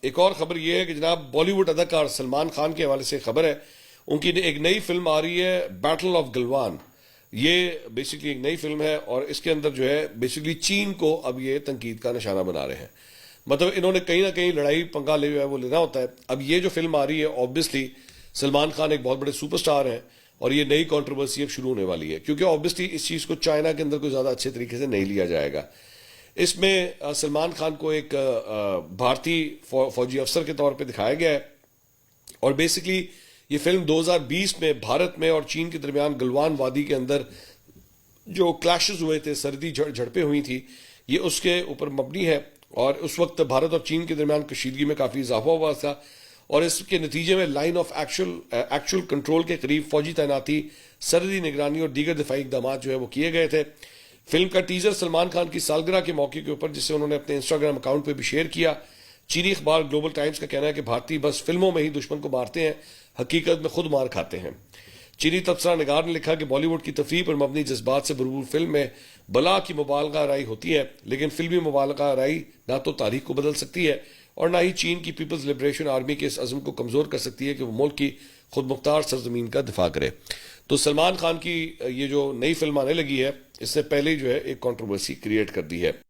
एक और खबर यह है कि जनाब बॉलीवुड अदाकार सलमान खान के हवाले से खबर है, उनकी एक नई फिल्म आ रही है बैटल ऑफ गलवान। ये बेसिकली एक नई फिल्म है और इसके अंदर जो है बेसिकली चीन को अब ये तनकीद का निशाना बना रहे हैं। मतलब इन्होंने कहीं ना कहीं लड़ाई पंगा ले हुआ है, वो लेना होता है। अब ये जो फिल्म आ रही है, ऑब्वियसली सलमान खान एक बहुत बड़े सुपरस्टार हैं और ये नई कंट्रोवर्सी अब शुरू होने वाली है, क्योंकि ऑब्वियसली इस चीज़ को चाइना के अंदर कोई ज़्यादा अच्छे तरीके से नहीं लिया जाएगा। इसमें सलमान खान को एक भारतीय फौजी अफसर के तौर पे दिखाया गया है और बेसिकली ये फिल्म 2020 में भारत में और चीन के दरमियान गलवान वादी के अंदर जो क्लैशेस हुए थे, सर्दी झड़पें हुई थी, ये उसके ऊपर मबनी है। और उस वक्त भारत और चीन के दरमियान कशीदगी में काफ़ी इजाफा हुआ था और इसके नतीजे में लाइन ऑफ एक्चुअल कंट्रोल के करीब फौजी तैनाती, सरहदी निगरानी और दीगर दिफाई इकदाम जो है वो किए गए थे। फिल्म का टीजर सलमान खान की सालगिरह के मौके के ऊपर, जिसे उन्होंने अपने इंस्टाग्राम अकाउंट पर भी शेयर किया। चीनी अखबार ग्लोबल टाइम्स का कहना है कि भारतीय बस फिल्मों में ही दुश्मन को मारते हैं, हकीकत में खुद मार खाते हैं। चीनी तबसरा निगार ने लिखा कि बॉलीवुड की तफरीह पर मबनी जज्बात से भरपूर फिल्म में बला की मुबालगा राई होती है, लेकिन फिल्मी मुबालगा राई ना तो तारीख को बदल सकती है और ना ही चीन की पीपल्स लिबरेशन आर्मी के इस अज़्म को कमजोर कर सकती है कि वो मुल्क की खुद मुख्तार सरजमीन का दिफा करे। तो सलमान खान की ये जो नई फिल्म आने लगी है, इससे पहले जो है एक कंट्रोवर्सी क्रिएट कर दी है।